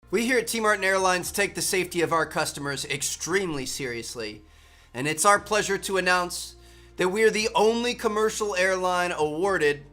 We here at Team Martin Airlines take the safety of our customers extremely seriously, and it's our pleasure to announce that we are the only commercial airline awarded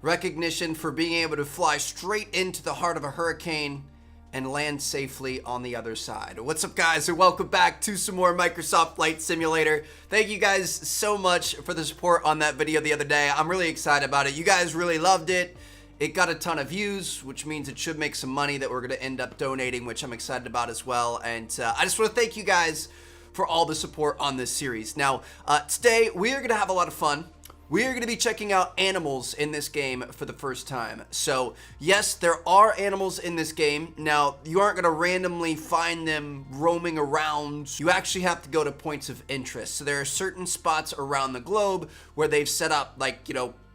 recognition for being able to fly straight into the heart of a hurricane and land safely on the other side. What's up, guys, and welcome back to some more Microsoft Flight Simulator. Thank you guys so much for the support on that video the other day. I'm really excited about it. You guys really loved it. It got a ton of views, which means it should make some money that we're going to end up donating, which I'm excited about as well. And I just want to thank you guys for all the support on this series. Now, today we are going to have a lot of fun. We are going to be checking out animals in this game for the first time. So, yes, there are animals in this game. Now, you aren't going to randomly find them roaming around. You actually have to go to points of interest. So there are certain spots around the globe where they've set up, like,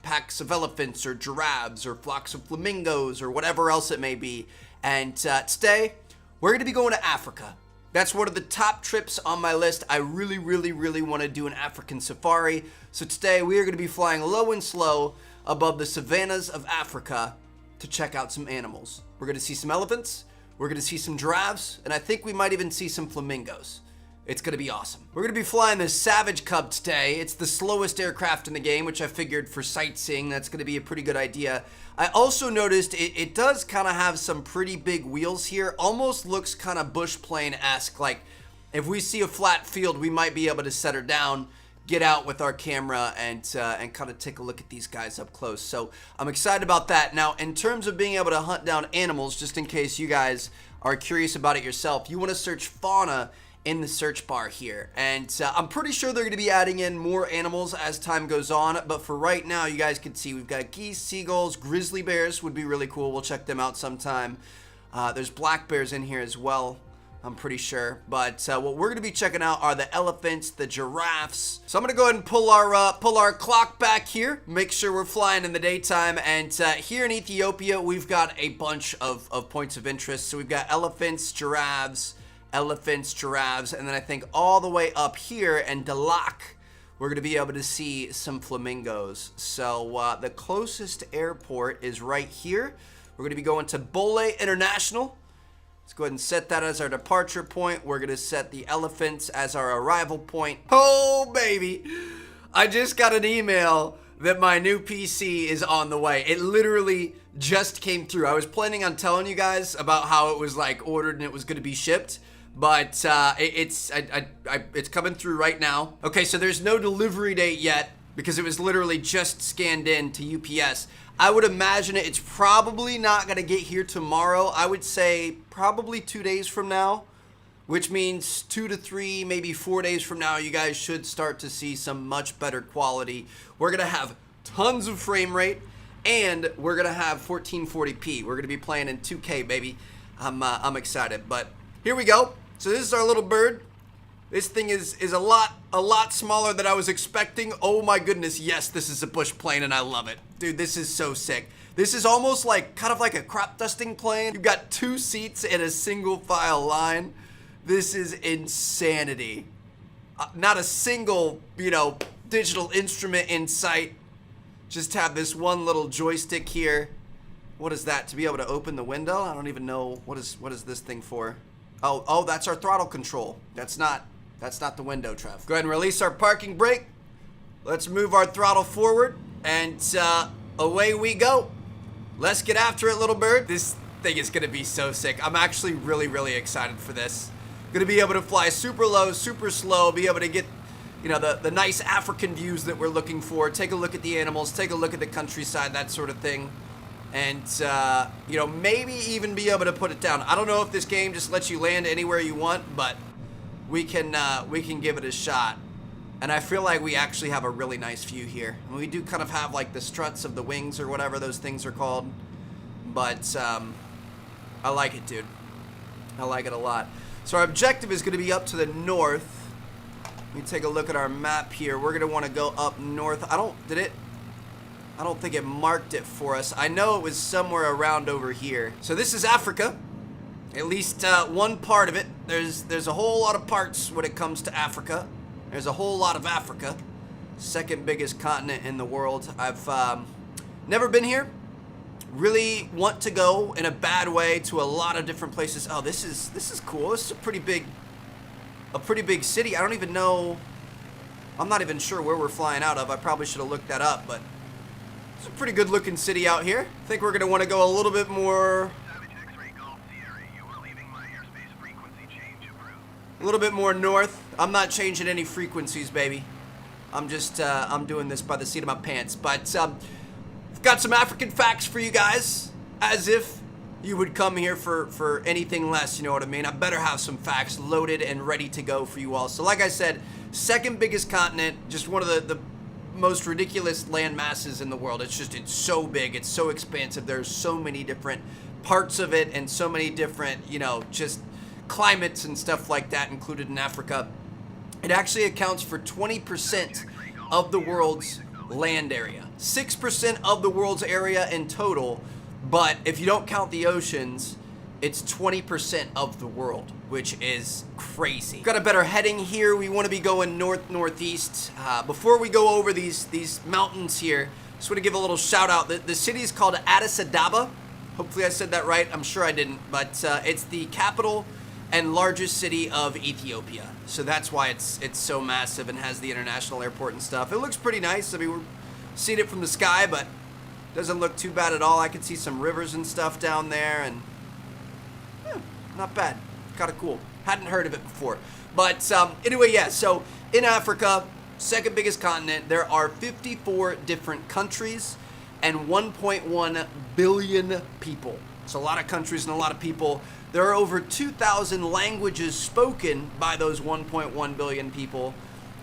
packs of elephants or giraffes or flocks of flamingos or whatever else it may be. And today, we're going to be going to Africa. That's one of the top trips on my list. I really want to do an African safari. So today, we are going to be flying low and slow above the savannas of Africa to check out some animals. We're going to see some elephants, we're going to see some giraffes, and I think we might even see some flamingos. It's going to be awesome. We're going to be flying the Savage Cub today. It's the slowest aircraft in the game, which I figured for sightseeing, that's going to be a pretty good idea. I also noticed it does kind of have some pretty big wheels here. Almost looks kind of bush plane-esque. Like, if we see a flat field, we might be able to set her down, get out with our camera, and kind of take a look at these guys up close. So I'm excited about that. Now, in terms of being able to hunt down animals, just in case you guys are curious about it yourself, you want to search fauna in the search bar here, and I'm pretty sure they're going to be adding in more animals as time goes on, but for right now, you guys can see we've got geese, seagulls, grizzly bears would be really cool. We'll check them out sometime. There's black bears in here as well, I'm pretty sure, but what we're going to be checking out are the elephants, the giraffes. So I'm going to go ahead and pull our clock back here, make sure we're flying in the daytime, and here in Ethiopia, we've got a bunch of points of interest. So we've got elephants, giraffes, and then I think all the way up here in Dalak, we're going to be able to see some flamingos. So the closest airport is right here. We're going to be going to Bole International. Let's go ahead and set that as our departure point. We're going to set the elephants as our arrival point. Oh, baby. I just got an email that my new PC is on the way. It literally just came through. I was planning on telling you guys about how it was like ordered and it was going to be shipped, but it's coming through right now. Okay, so there's no delivery date yet because it was literally just scanned in to UPS. I would imagine it's probably not going to get here tomorrow. I would say probably 2 days from now, which means 2 to 3, maybe 4 days from now, you guys should start to see some much better quality. We're going to have tons of frame rate, and we're going to have 1440p. We're going to be playing in 2K, baby. I'm excited, but here we go. So this is our little bird. This thing is a lot smaller than I was expecting. Oh my goodness, yes, this is a bush plane and I love it. Dude, this is so sick. This is almost like, kind of like a crop dusting plane. You've got 2 seats in a single file line. This is insanity. Not a single, digital instrument in sight. Just have this one little joystick here. What is that? To be able to open the window? I don't even know. What is this thing for? Oh, that's our throttle control. That's not the window, Trev. Go ahead and release our parking brake. Let's move our throttle forward, and away we go. Let's get after it, little bird. This thing is gonna be so sick. I'm actually really excited for this. Gonna be able to fly super low, super slow, be able to get, the nice African views that we're looking for. Take a look at the animals, take a look at the countryside, that sort of thing. And, maybe even be able to put it down. I don't know if this game just lets you land anywhere you want, but we can give it a shot. And I feel like we actually have a really nice view here. And we do kind of have like the struts of the wings or whatever those things are called. But I like it, dude. I like it a lot. So our objective is going to be up to the north. Let me take a look at our map here. We're going to want to go up north. I don't think it marked it for us. I know it was somewhere around over here. So this is Africa. At least one part of it. There's a whole lot of parts when it comes to Africa. There's a whole lot of Africa. Second biggest continent in the world. I've never been here. really want to go in a bad way to a lot of different places. Oh, this is cool. This is a pretty big city. I don't even know. I'm not even sure where we're flying out of. I probably should have looked that up, but it's a pretty good looking city out here. I think we're going to want to go a little bit more. A little bit more north. I'm not changing any frequencies, baby. I'm just, I'm doing this by the seat of my pants. But, I've got some African facts for you guys, as if you would come here for anything less, you know what I mean? I better have some facts loaded and ready to go for you all. So like I said, second biggest continent, just one of the most ridiculous land masses in the world. It's so big, it's so expansive. There's so many different parts of it and so many different, you know, just climates and stuff like that included in Africa. It actually accounts for 20% of the world's land area. 6% of the world's area in total, but if you don't count the oceans, it's 20% of the world, which is crazy. Got a better heading here. We want to be going northeast. Before we go over these mountains here, just want to give a little shout out. The city is called Addis Ababa. Hopefully I said that right. I'm sure I didn't, but it's the capital and largest city of Ethiopia. So that's why it's so massive and has the international airport and stuff. It looks pretty nice. I mean, we're seeing it from the sky, but doesn't look too bad at all. I can see some rivers and stuff down there, and yeah, not bad. Kind of cool. Hadn't heard of it before. But anyway, yeah, so in Africa, second biggest continent, there are 54 different countries and 1.1 billion people. It's a lot of countries and a lot of people. There are over 2,000 languages spoken by those 1.1 billion people,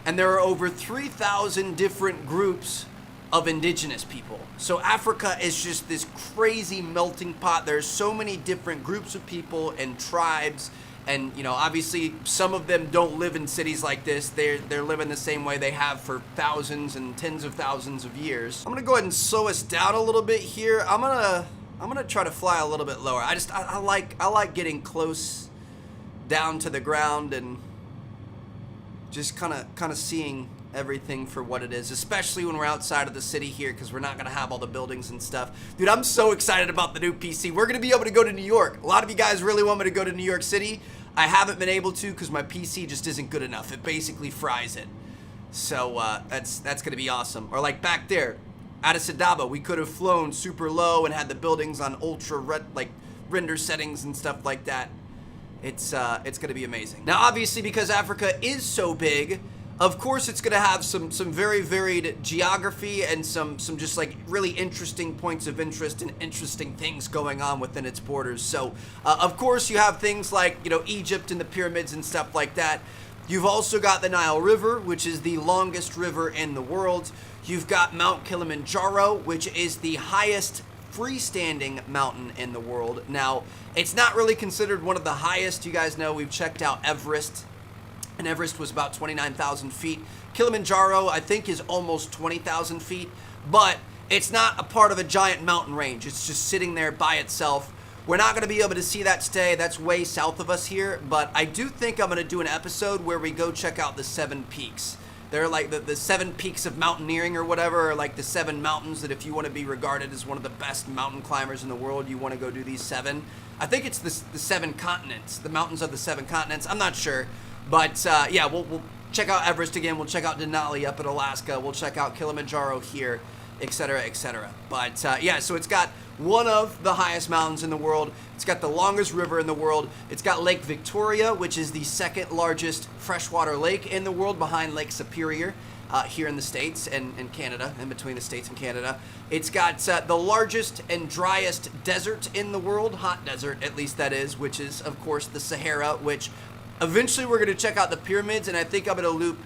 and there are over 3,000 different groups of indigenous people. So Africa is just this crazy melting pot. There's so many different groups of people and tribes, and you know, obviously some of them don't live in cities like this. They're living the same way they have for thousands and tens of thousands of years. I'm gonna go ahead and slow us down a little bit here. I'm gonna try to fly a little bit lower. I like getting close down to the ground and just kind of seeing everything for what it is, especially when we're outside of the city here, because we're not gonna have all the buildings and stuff. Dude, I'm so excited about the new PC. We're gonna be able to go to New York. A lot of you guys really want me to go to New York City. I haven't been able to because my PC just isn't good enough. It basically fries it. So that's gonna be awesome. Or like back there, Addis Ababa, we could have flown super low and had the buildings on ultra render settings and stuff like that. It's gonna be amazing. Now, obviously, because Africa is so big, of course, it's gonna have some very varied geography and some just like really interesting points of interest and interesting things going on within its borders. So, of course, you have things like, you know, Egypt and the pyramids and stuff like that. You've also got the Nile River, which is the longest river in the world. You've got Mount Kilimanjaro, which is the highest freestanding mountain in the world. Now, it's not really considered one of the highest. You guys know we've checked out Everest, and Everest was about 29,000 feet. Kilimanjaro, I think, is almost 20,000 feet, but it's not a part of a giant mountain range. It's just sitting there by itself. We're not going to be able to see that today. That's way south of us here, but I do think I'm going to do an episode where we go check out the 7 peaks. They're like the 7 peaks of mountaineering or whatever, or like the 7 mountains that if you want to be regarded as one of the best mountain climbers in the world, you want to go do these 7. I think it's the 7 continents, the mountains of the 7 continents. I'm not sure, but yeah, we'll check out Everest again. We'll check out Denali up in Alaska. We'll check out Kilimanjaro here, etc., etc. But yeah, so it's got one of the highest mountains in the world. It's got the longest river in the world. It's got Lake Victoria, which is the 2nd largest freshwater lake in the world behind Lake Superior here in the States and Canada, in between the States and Canada. It's got the largest and driest desert in the world, hot desert at least that is, which is of course the Sahara, which eventually we're going to check out the pyramids, and I think I'm going to loop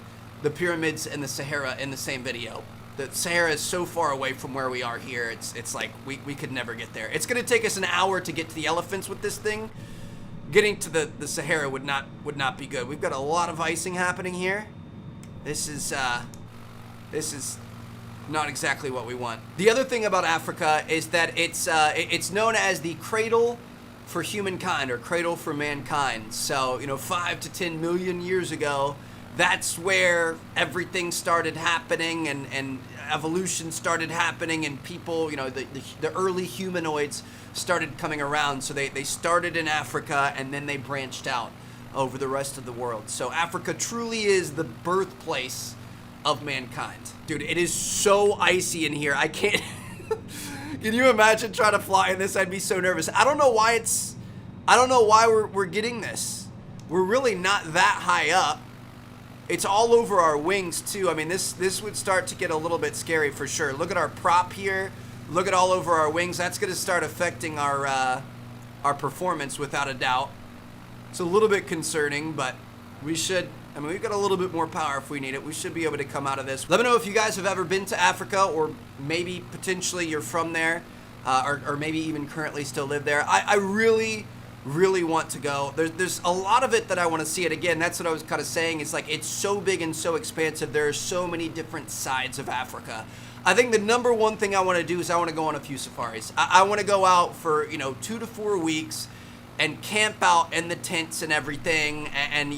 the pyramids and the Sahara in the same video. The Sahara is so far away from where we are here, it's like we could never get there. It's gonna take us an hour to get to the elephants with this thing. Getting to the Sahara would not be good. We've got a lot of icing happening here. This is not exactly what we want. The other thing about Africa is that it's known as the cradle for humankind, or cradle for mankind. So, you know, 5 to 10 million years ago, that's where everything started happening, and evolution started happening, and people, the early humanoids started coming around. So they started in Africa, and then they branched out over the rest of the world. So Africa truly is the birthplace of mankind. Dude, it is so icy in here. I can't... Can you imagine trying to fly in this? I'd be so nervous. I don't know why we're getting this. We're really not that high up. It's all over our wings too. I mean, this would start to get a little bit scary for sure. Look at our prop here. Look at all over our wings. That's going to start affecting our performance without a doubt. It's a little bit concerning, but we've got a little bit more power if we need it. We should be able to come out of this. Let me know if you guys have ever been to Africa, or maybe potentially you're from there, or maybe even currently still live there. I really want to go. There's a lot of it that I want to see. It again, that's what I was kind of saying. It's like, it's so big and so expansive. There are so many different sides of Africa. I think the number one thing I want to do is I want to go on a few safaris. I want to go out for 2 to 4 weeks and camp out in the tents and everything, and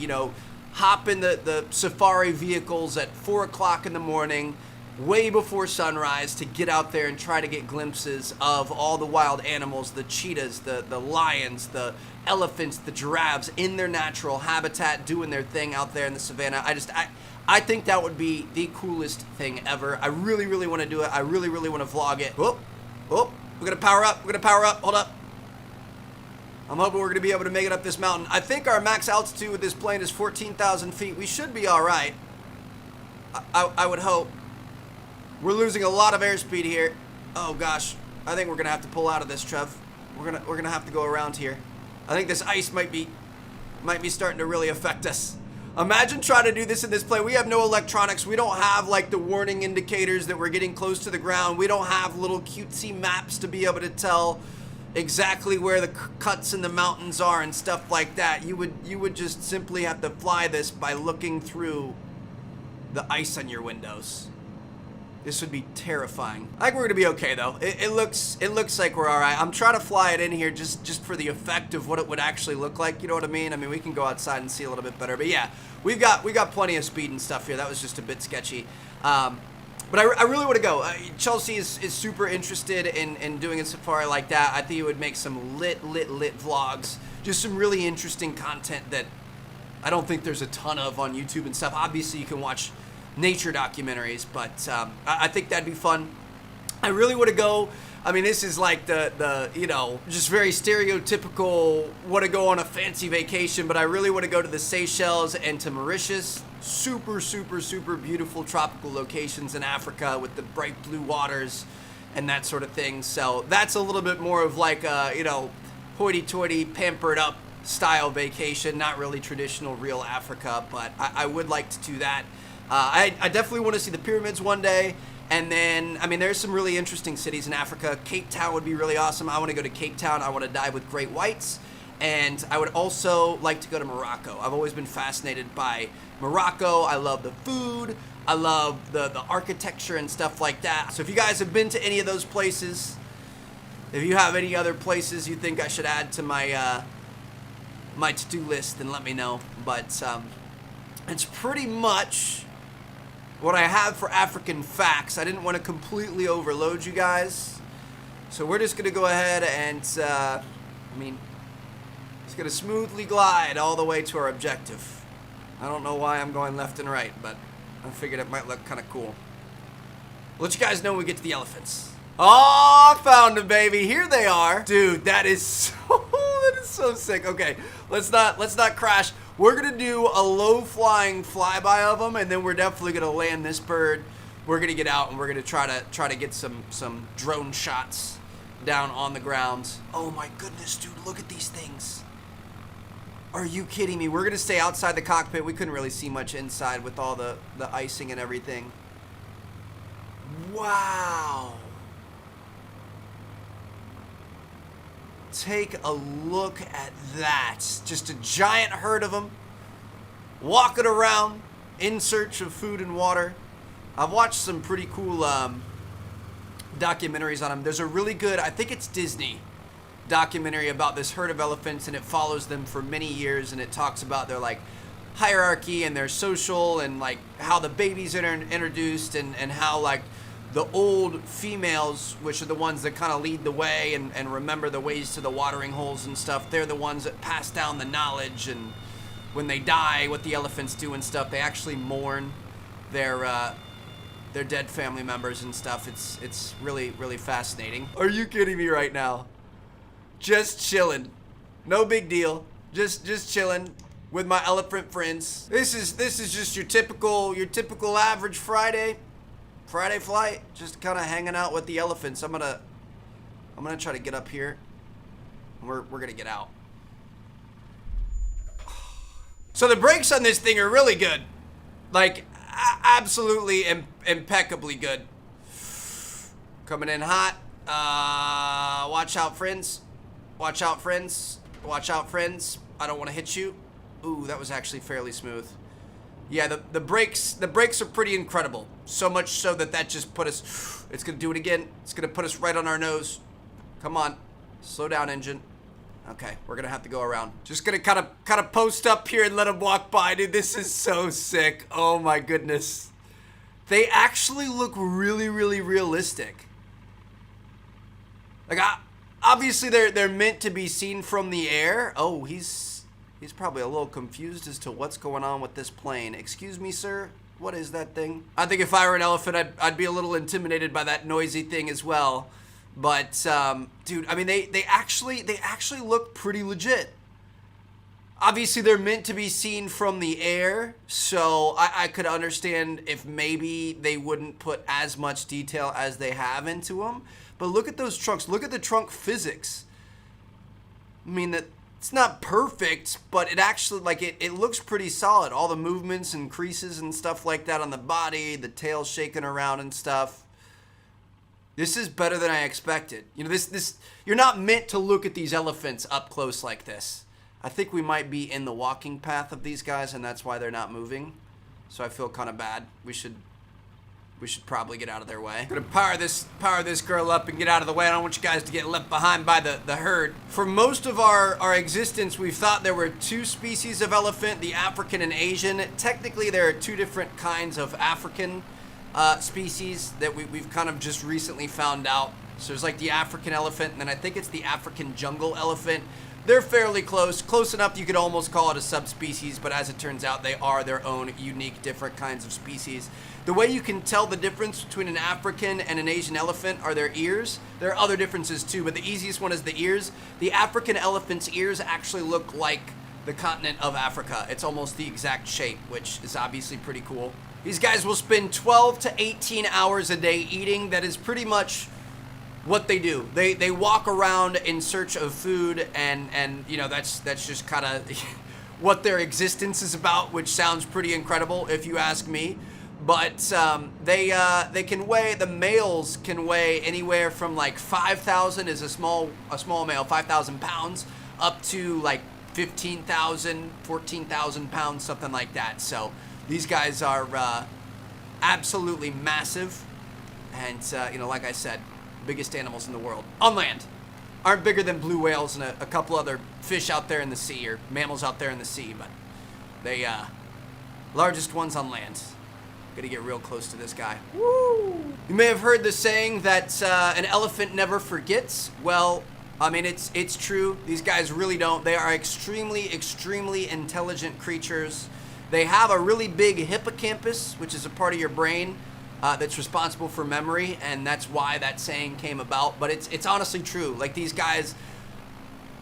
hop in the safari vehicles at 4 o'clock in the morning, way before sunrise, to get out there and try to get glimpses of all the wild animals, the cheetahs, the lions, the elephants, the giraffes in their natural habitat, doing their thing out there in the savannah. I think that would be the coolest thing ever. I really want to do it. I really want to vlog it. Oh, we're gonna power up. Hold up. I'm hoping we're going to be able to make it up this mountain. I think our max altitude with this plane is 14,000 feet. We should be all right. I would hope. We're losing a lot of airspeed here. Oh gosh, I think we're going to have to pull out of this, Trev. We're gonna have to go around here. I think this ice might be starting to really affect us. Imagine trying to do this in this plane. We have no electronics. We don't have like the warning indicators that we're getting close to the ground. We don't have little cutesy maps to be able to tell exactly where the cuts in the mountains are and stuff like that. You would just simply have to fly this by looking through the ice on your windows. This would be terrifying. I think we're gonna be okay though. It looks like we're all right. I'm trying to fly it in here just for the effect of what it would actually look like. You know what I mean? I mean, we can go outside and see a little bit better. But yeah, we got plenty of speed and stuff here. That was just a bit sketchy. But I really want to go. Chelsea is super interested in doing a safari like that. I think it would make some lit vlogs. Just some really interesting content that I don't think there's a ton of on YouTube and stuff. Obviously, you can watch nature documentaries, but I think that'd be fun. I really want to go. I mean, this is like the just very stereotypical want to go on a fancy vacation, but I really want to go to the Seychelles and to Mauritius. Super beautiful tropical locations in Africa with the bright blue waters and that sort of thing. So that's a little bit more of like a, hoity-toity, pampered up style vacation, not really traditional real Africa, but I would like to do that. I definitely want to see the pyramids one day. And then, I mean, there's some really interesting cities in Africa. Cape Town would be really awesome. I want to go to Cape Town. I want to dive with great whites. And I would also like to go to Morocco. I've always been fascinated by Morocco. I love the food. I love the architecture and stuff like that. So if you guys have been to any of those places, if you have any other places you think I should add to my my to-do list, then let me know. But it's pretty much what I have for African facts. I didn't want to completely overload you guys. So we're just going to go ahead and, it's going to smoothly glide all the way to our objective. I don't know why I'm going left and right, but I figured it might look kind of cool. I'll let you guys know when we get to the elephants. Oh, I found them, baby. Here they are. Dude, that is so sick. Okay, let's not crash. We're gonna do a low-flying flyby of them, and then we're definitely gonna land this bird. We're gonna get out and we're gonna try to get some drone shots down on the ground. Oh my goodness, dude, look at these things. Are you kidding me? We're gonna stay outside the cockpit. We couldn't really see much inside with all the icing and everything. Wow. Take a look at that. Just a giant herd of them walking around in search of food and water. I've watched some pretty cool documentaries on them. There's a really good, I think it's Disney, documentary about this herd of elephants, and it follows them for many years, and it talks about their like hierarchy and their social and like how the babies are introduced and how like the old females, which are the ones that kind of lead the way and remember the ways to the watering holes and stuff, they're the ones that pass down the knowledge. And when they die, what the elephants do and stuff, they actually mourn their dead family members and stuff. It's really, really fascinating. Are you kidding me right now? Just chilling. No big deal. Just chilling with my elephant friends. This is just your typical average Friday flight. Just kind of hanging out with the elephants. I'm gonna try to get up here. And we're gonna get out. So the brakes on this thing are really good. Like absolutely impeccably good. Coming in hot. Watch out, friends. Watch out, friends. Watch out, friends. I don't want to hit you. Ooh, that was actually fairly smooth. Yeah, the brakes are pretty incredible. So much so that just put us, it's gonna do it again. It's gonna put us right on our nose. Come on, slow down, engine. Okay, we're gonna have to go around. Just gonna kind of post up here and let them walk by, dude. This is so sick. Oh my goodness. They actually look really, really realistic. Like, obviously they're meant to be seen from the air. Oh, he's probably a little confused as to what's going on with this plane. Excuse me, sir. What is that thing? I think if I were an elephant, I'd be a little intimidated by that noisy thing as well. But dude, I mean, they actually look pretty legit. Obviously, they're meant to be seen from the air, so I could understand if maybe they wouldn't put as much detail as they have into them. But look at those trunks. Look at the trunk physics. I mean, it's not perfect, but it actually, like, it looks pretty solid. All the movements and creases and stuff like that on the body, the tail shaking around and stuff. This is better than I expected. You know, this you're not meant to look at these elephants up close like this. I think we might be in the walking path of these guys, and that's why they're not moving. So I feel kind of bad. We should probably get out of their way. I'm gonna power this girl up and get out of the way. I don't want you guys to get left behind by the herd. For most of our existence, we've thought there were two species of elephant, the African and Asian. Technically, there are two different kinds of African species that we've kind of just recently found out. So there's like the African elephant, and then I think it's the African jungle elephant. They're fairly close enough you could almost call it a subspecies, but as it turns out, they are their own unique, different kinds of species. The way you can tell the difference between an African and an Asian elephant are their ears. There are other differences too, but the easiest one is the ears. The African elephant's ears actually look like the continent of Africa. It's almost the exact shape, which is obviously pretty cool. These guys will spend 12 to 18 hours a day eating. That is pretty much what they do. They walk around in search of food, and you know, that's just kind of what their existence is about, which sounds pretty incredible if you ask me. But they can weigh, the males can weigh anywhere from like 5,000 is a small male, 5,000 pounds, up to like 15,000, 14,000 pounds, something like that. So these guys are absolutely massive, and you know, like I said, biggest animals in the world on land. Aren't bigger than blue whales and a couple other fish out there in the sea, or mammals out there in the sea, but they largest ones on land. Gotta get real close to this guy. Woo! You may have heard the saying that an elephant never forgets. Well, I mean, it's true. These guys really don't. They are extremely, extremely intelligent creatures. They have a really big hippocampus, which is a part of your brain that's responsible for memory, and that's why that saying came about. But it's honestly true. Like, these guys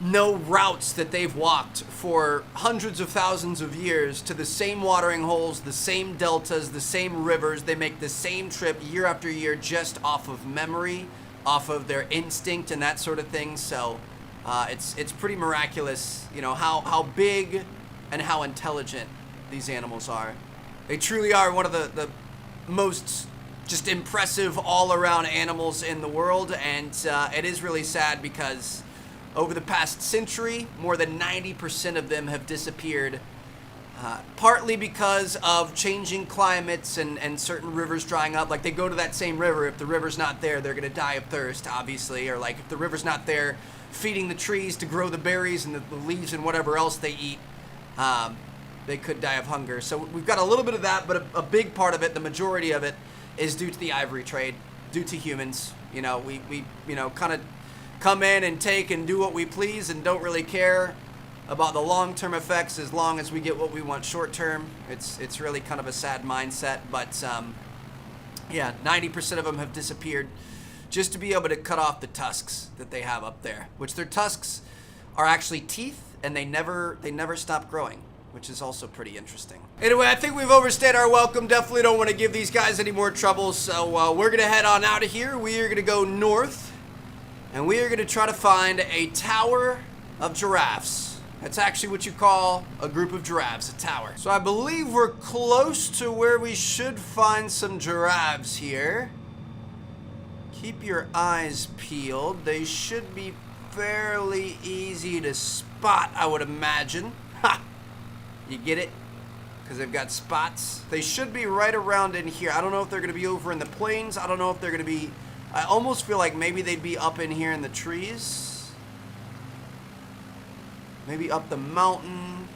know routes that they've walked for hundreds of thousands of years to the same watering holes, the same deltas, the same rivers. They make the same trip year after year just off of memory, off of their instinct and that sort of thing. So it's pretty miraculous, you know, how big and how intelligent these animals are. They truly are one of the most just impressive all-around animals in the world, and it is really sad because over the past century, more than 90% of them have disappeared, partly because of changing climates and certain rivers drying up. Like, they go to that same river. If the river's not there, they're going to die of thirst, obviously. Or, like, if the river's not there, feeding the trees to grow the berries and the leaves and whatever else they eat. they could die of hunger. So we've got a little bit of that, but a big part of it, the majority of it, is due to the ivory trade, due to humans. You know, we you know, kind of come in and take and do what we please and don't really care about the long-term effects as long as we get what we want short-term. It's really kind of a sad mindset, but yeah, 90% of them have disappeared just to be able to cut off the tusks that they have up there, which their tusks are actually teeth, and they never stop growing, which is also pretty interesting. Anyway, I think we've overstayed our welcome. Definitely don't want to give these guys any more trouble, so we're gonna head on out of here. We are gonna go north, and we are gonna try to find a tower of giraffes. That's actually what you call a group of giraffes, a tower. So I believe we're close to where we should find some giraffes here. Keep your eyes peeled. They should be fairly easy to spot, I would imagine. Ha! You get it? Because they've got spots. They should be right around in here. I don't know if they're going to be over in the plains. I don't know if they're going to be... I almost feel like maybe they'd be up in here in the trees. Maybe up the mountain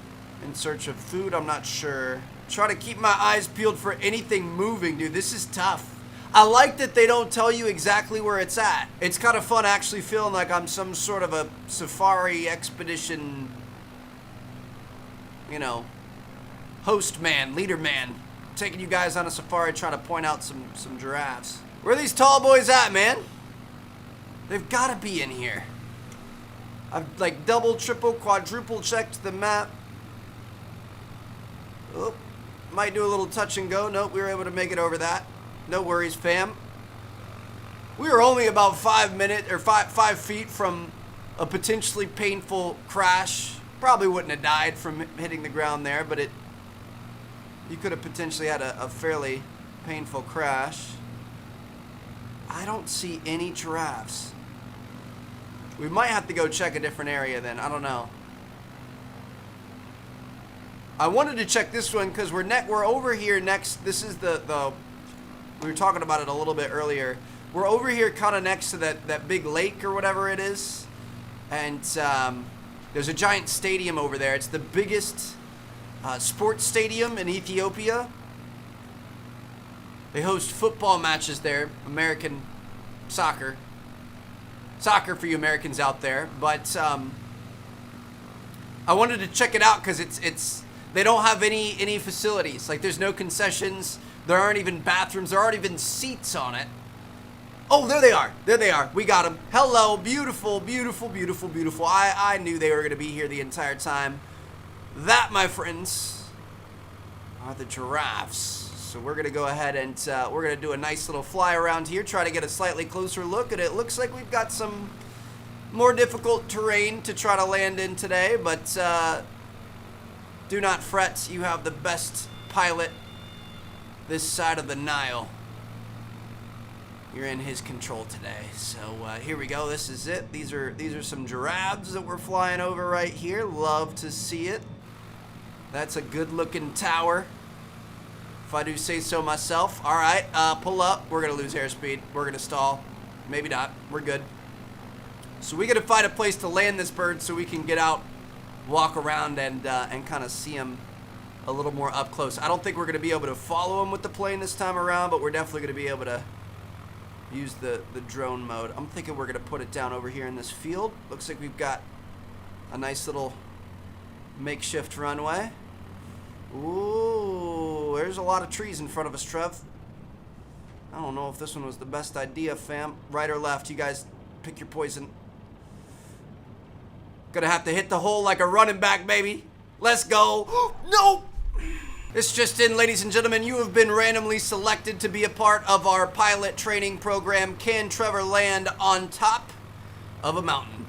in search of food. I'm not sure. Try to keep my eyes peeled for anything moving, dude. This is tough. I like that they don't tell you exactly where it's at. It's kind of fun actually feeling like I'm some sort of a safari expedition, you know, host man, leader man, taking you guys on a safari trying to point out some giraffes. Where are these tall boys at, man? They've got to be in here. I've like double, triple, quadruple checked the map. Oh, might do a little touch and go. Nope, we were able to make it over that. No worries, fam. We were only about 5 feet from a potentially painful crash. Probably wouldn't have died from hitting the ground there, but you could have potentially had a fairly painful crash. I don't see any giraffes. We might have to go check a different area then. I don't know. I wanted to check this one because we're over here next. This is the we were talking about it a little bit earlier. We're over here kind of next to that big lake or whatever it is. And there's a giant stadium over there. It's the biggest sports stadium in Ethiopia. They host football matches there. American soccer. Soccer for you Americans out there. But I wanted to check it out because it's they don't have any facilities. Like there's no concessions. There aren't even bathrooms. There aren't even seats on it. Oh, there they are. There they are. We got them. Hello. Beautiful, beautiful, beautiful, beautiful. I knew they were going to be here the entire time. That, my friends, are the giraffes. So we're going to go ahead and we're going to do a nice little fly around here, try to get a slightly closer look. And it looks like we've got some more difficult terrain to try to land in today. But do not fret. You have the best pilot this side of the Nile. You're in his control today. So here we go. This is it. These are some giraffes that we're flying over right here. Love to see it. That's a good looking tower, if I do say so myself. All right, pull up. We're gonna lose airspeed. We're gonna stall. Maybe not. We're good. So we gotta find a place to land this bird so we can get out, walk around, and kind of see him a little more up close. I don't think we're gonna be able to follow him with the plane this time around, but we're definitely gonna be able to use the drone mode. I'm thinking we're gonna put it down over here in this field. Looks like we've got a nice little makeshift runway. Ooh, there's a lot of trees in front of us, Trev. I don't know if this one was the best idea, fam. Right or left, you guys pick your poison. Gonna have to hit the hole like a running back, baby. Let's go. No! This just in, ladies and gentlemen, you have been randomly selected to be a part of our pilot training program. Can Trevor land on top of a mountain?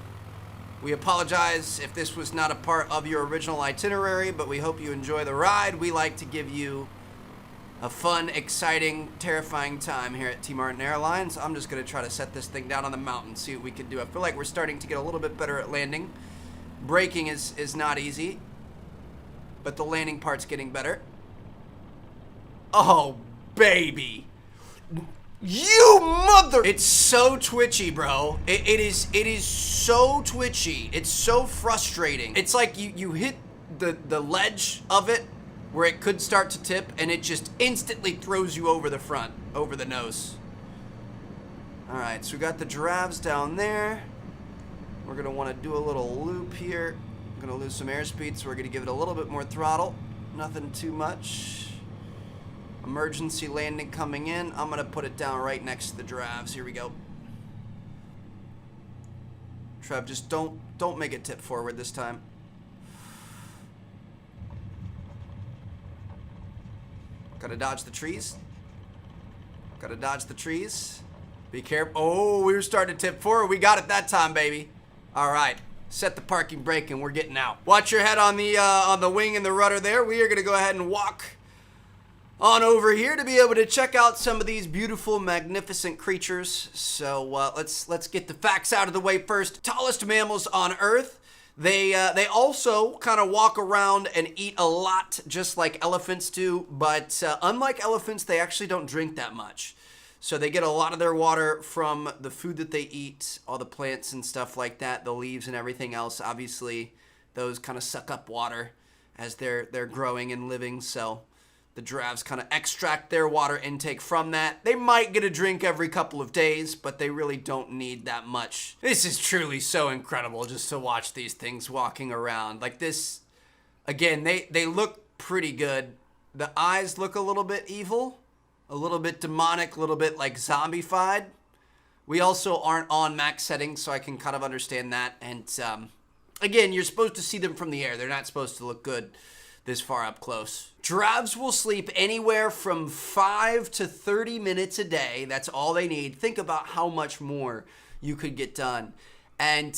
We apologize if this was not a part of your original itinerary, but we hope you enjoy the ride. We like to give you a fun, exciting, terrifying time here at T Martin Airlines. I'm just going to try to set this thing down on the mountain, see what we can do. I feel like we're starting to get a little bit better at landing. Braking is not easy, but the landing part's getting better. Oh, baby. You mother... It's so twitchy, bro. It is so twitchy. It's so frustrating. It's like you hit the ledge of it where it could start to tip, and it just instantly throws you over the front, over the nose. All right, so we got the giraffes down there. We're gonna want to do a little loop here. I'm gonna lose some airspeed, so we're gonna give it a little bit more throttle. Nothing too much. Emergency landing coming in. I'm gonna put it down right next to the giraffes. Here we go. Trev, just don't make it tip forward this time. Gotta dodge the trees. Gotta dodge the trees. Be careful. Oh, we were starting to tip forward. We got it that time, baby. All right. Set the parking brake and we're getting out. Watch your head on the wing and the rudder there. We are gonna go ahead and walk on over here to be able to check out some of these beautiful, magnificent creatures. So let's get the facts out of the way first. Tallest mammals on Earth. They also kind of walk around and eat a lot, just like elephants do. But unlike elephants, they actually don't drink that much. So they get a lot of their water from the food that they eat, all the plants and stuff like that, the leaves and everything else. Obviously, those kind of suck up water as they're growing and living. So the giraffes kind of extract their water intake from that. They might get a drink every couple of days, but they really don't need that much. This is truly so incredible just to watch these things walking around. Like this, again, they look pretty good. The eyes look a little bit evil, a little bit demonic, a little bit like zombified. We also aren't on max settings, so I can kind of understand that. And again, you're supposed to see them from the air. They're not supposed to look good this far up close. Giraffes will sleep anywhere from 5 to 30 minutes a day. That's all they need. Think about how much more you could get done. And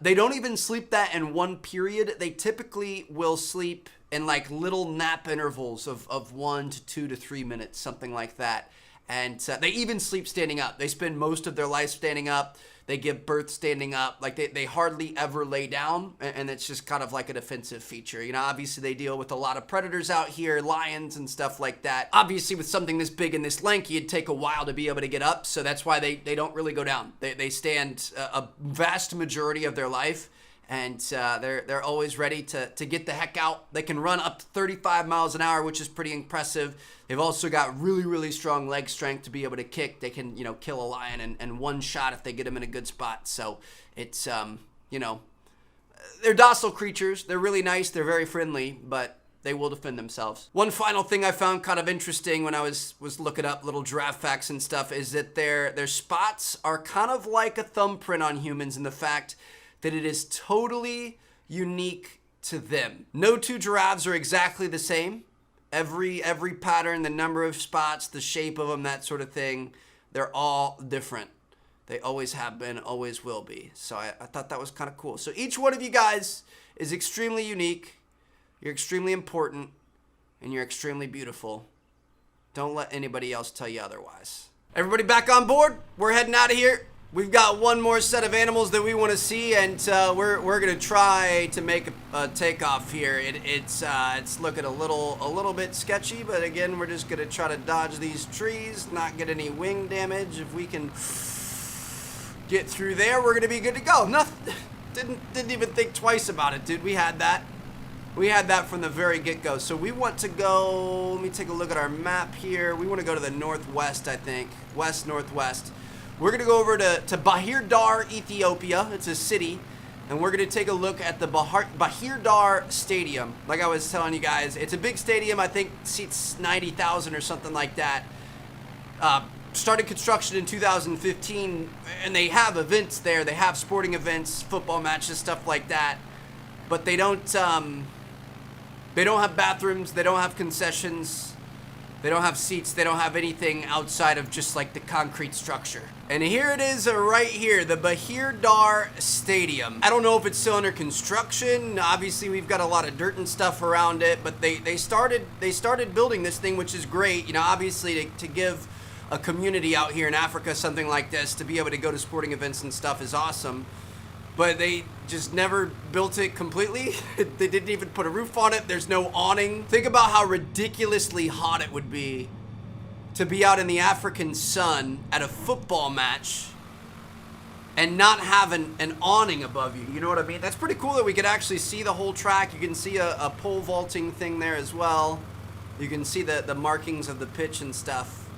they don't even sleep that in one period. They typically will sleep in like little nap intervals of 1 to 2 to 3 minutes, something like that. And they even sleep standing up. They spend most of their life standing up. They give birth standing up. Like they hardly ever lay down, and it's just kind of like a defensive feature. You know, obviously they deal with a lot of predators out here, lions and stuff like that. Obviously with something this big and this lanky, it'd take a while to be able to get up, so that's why they don't really go down. They stand a vast majority of their life, and they're always ready to get the heck out. They can run up to 35 miles an hour, which is pretty impressive. They've also got really, really strong leg strength to be able to kick. They can, kill a lion and one shot if they get them in a good spot. So it's, they're docile creatures. They're really nice. They're very friendly, but they will defend themselves. One final thing I found kind of interesting when I was looking up little giraffe facts and stuff is that their spots are kind of like a thumbprint on humans in the fact that it is totally unique to them. No two giraffes are exactly the same. Every pattern, the number of spots, the shape of them, that sort of thing, they're all different. They always have been, always will be. So I thought that was kind of cool. So each one of you guys is extremely unique. You're extremely important, and you're extremely beautiful. Don't let anybody else tell you otherwise. Everybody back on board? We're heading out of here. We've got one more set of animals that we want to see, and we're gonna try to make a takeoff here. It's looking a little bit sketchy, but again, we're just gonna try to dodge these trees, not get any wing damage. If we can get through there, we're gonna be good to go. Nothing. Didn't even think twice about it, dude. We had that. We had that from the very get-go. So we want to go. Let me take a look at our map here. We want to go to the northwest, I think, west-northwest. We're going to go over to Bahir Dar, Ethiopia. It's a city. And we're going to take a look at the Bahir Dar Stadium. Like I was telling you guys, it's a big stadium. I think seats 90,000 or something like that. Started construction in 2015, and they have events there. They have sporting events, football matches, stuff like that. But they don't have bathrooms. They don't have concessions. They don't have seats. They don't have anything outside of just like the concrete structure. And here it is right here, the Bahir Dar Stadium. I don't know if it's still under construction. Obviously, we've got a lot of dirt and stuff around it, but they started building this thing, which is great. You know, obviously to give a community out here in Africa something like this, to be able to go to sporting events and stuff is awesome. But they just never built it completely. They didn't even put a roof on it. There's no awning. Think about how ridiculously hot it would be to be out in the African sun at a football match and not have an awning above you. You know what I mean? That's pretty cool that we could actually see the whole track. You can see a pole vaulting thing there as well. You can see the markings of the pitch and stuff.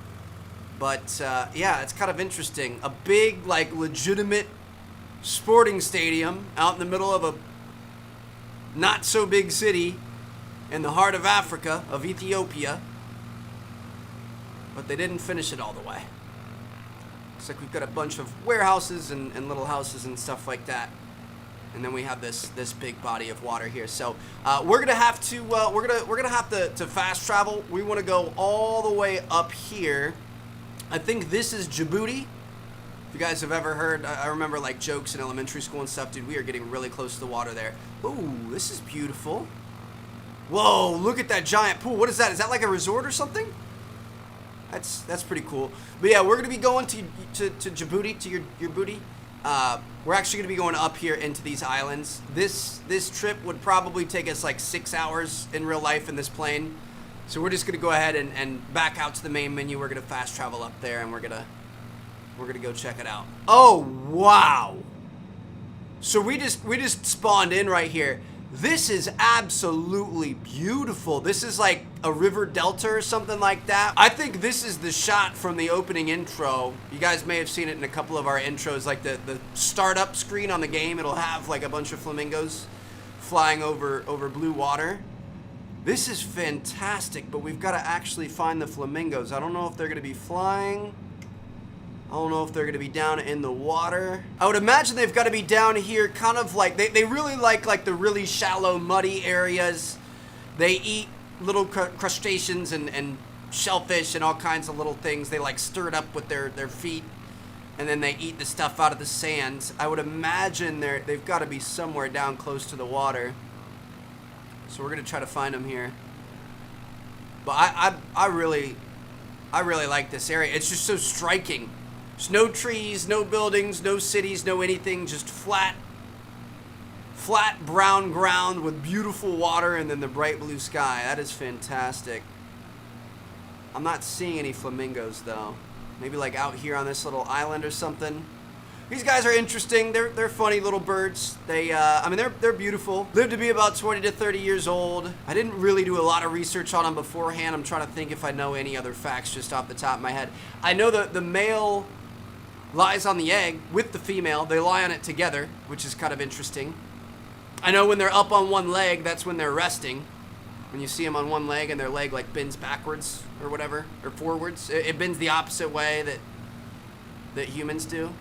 But yeah, it's kind of interesting. A big, like, legitimate sporting stadium out in the middle of a not so big city in the heart of Africa, of Ethiopia. But they didn't finish it all the way. Looks like we've got a bunch of warehouses and little houses and stuff like that, and then we have this big body of water here. So we're gonna have to to fast travel. We want to go all the way up here. I think this is Djibouti. If you guys have ever heard, I remember like jokes in elementary school and stuff, dude. We are getting really close to the water there. Ooh, this is beautiful. Whoa, look at that giant pool. What is that? Is that like a resort or something? That's pretty cool. But yeah, we're gonna be going to Djibouti, to your booty. We're actually gonna be going up here into these islands. This trip would probably take us like 6 hours in real life in this plane. So we're just gonna go ahead and back out to the main menu. We're gonna fast travel up there, and we're gonna go check it out. Oh wow! So we just spawned in right here. This is absolutely beautiful. This is like a river delta or something like that. I think this is the shot from the opening intro. You guys may have seen it in a couple of our intros, like the startup screen on the game. It'll have like a bunch of flamingos flying over blue water. This is fantastic, but we've got to actually find the flamingos. I don't know if they're going to be flying. I don't know if they're going to be down in the water. I would imagine they've got to be down here, kind of like, they really like the really shallow, muddy areas. They eat little crustaceans and shellfish and all kinds of little things. They like stir it up with their feet, and then they eat the stuff out of the sands. I would imagine they've got to be somewhere down close to the water. So we're going to try to find them here. But I really like this area. It's just so striking. There's no trees, no buildings, no cities, no anything, just flat brown ground with beautiful water and then the bright blue sky. That is fantastic. I'm not seeing any flamingos though. Maybe like out here on this little island or something. These guys are interesting. They're funny little birds. I mean they're beautiful. Live to be about 20 to 30 years old. I didn't really do a lot of research on them beforehand. I'm trying to think if I know any other facts just off the top of my head. I know that the male lies on the egg with the female. They lie on it together, which is kind of interesting. I know when they're up on one leg, that's when they're resting. When you see them on one leg and their leg like bends backwards or whatever, or forwards. It bends the opposite way that humans do.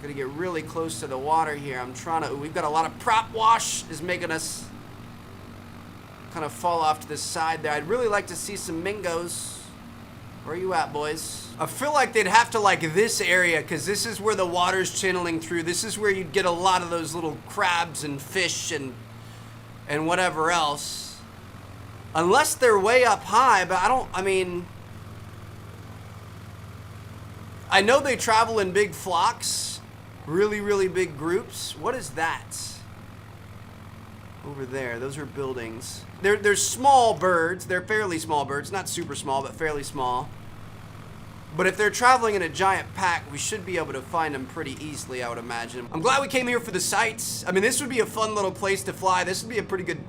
Gonna get really close to the water here. We've got a lot of prop wash is making us kind of fall off to the side there. I'd really like to see some mingos. Where are you at, boys? I feel like they'd have to like this area because this is where the water's channeling through. This is where you'd get a lot of those little crabs and fish and whatever else. Unless they're way up high, but I know they travel in big flocks, really, really big groups. What is that? Over there, those are buildings. They're small birds. They're fairly small birds. Not super small, but fairly small. But if they're traveling in a giant pack, we should be able to find them pretty easily, I would imagine. I'm glad we came here for the sights. I mean, this would be a fun little place to fly. This would be a pretty good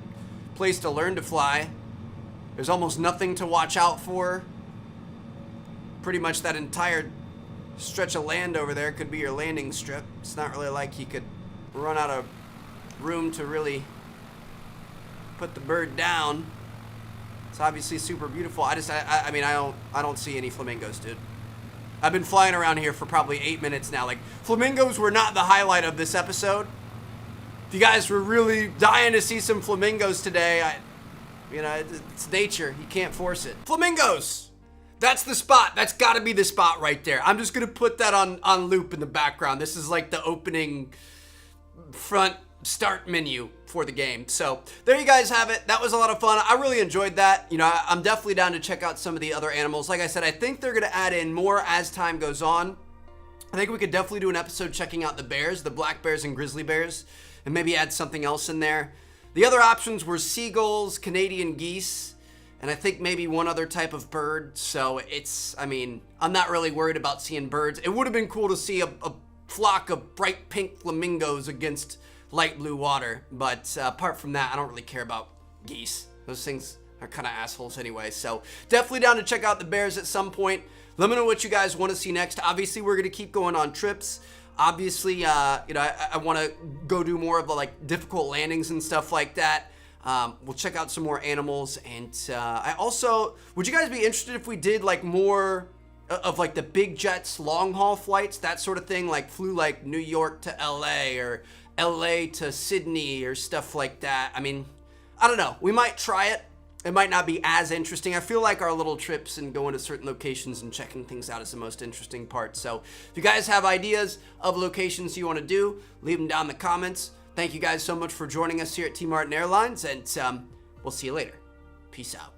place to learn to fly. There's almost nothing to watch out for. Pretty much that entire stretch of land over there could be your landing strip. It's not really like you could run out of room to really put the bird down. It's obviously super beautiful. I don't see any flamingos, dude. I've been flying around here for probably 8 minutes now. Like, flamingos were not the highlight of this episode. If you guys were really dying to see some flamingos today, it's nature. You can't force it. Flamingos! That's the spot. That's got to be the spot right there. I'm just going to put that on loop in the background. This is like the opening front start menu for the game. So there you guys have it. That was a lot of fun. I really enjoyed that. I'm definitely down to check out some of the other animals. Like I said, I think they're going to add in more as time goes on. I think we could definitely do an episode checking out the bears, the black bears and grizzly bears, and maybe add something else in there. The other options were seagulls, Canadian geese, and I think maybe one other type of bird. So I'm not really worried about seeing birds. It would have been cool to see a flock of bright pink flamingos against light blue water. But apart from that, I don't really care about geese. Those things are kind of assholes anyway. So definitely down to check out the bears at some point. Let me know what you guys want to see next. Obviously, we're going to keep going on trips. Obviously, I want to go do more of the like difficult landings and stuff like that. We'll check out some more animals, and I also, would you guys be interested if we did like more of like the big jets, long haul flights, that sort of thing, like flew like New York to LA or LA to Sydney or stuff like that? I mean, I don't know. We might try it. It might not be as interesting. I feel like our little trips and going to certain locations and checking things out is the most interesting part. So if you guys have ideas of locations you want to do, leave them down in the comments. Thank you guys so much for joining us here at T Martin Airlines, and we'll see you later. Peace out.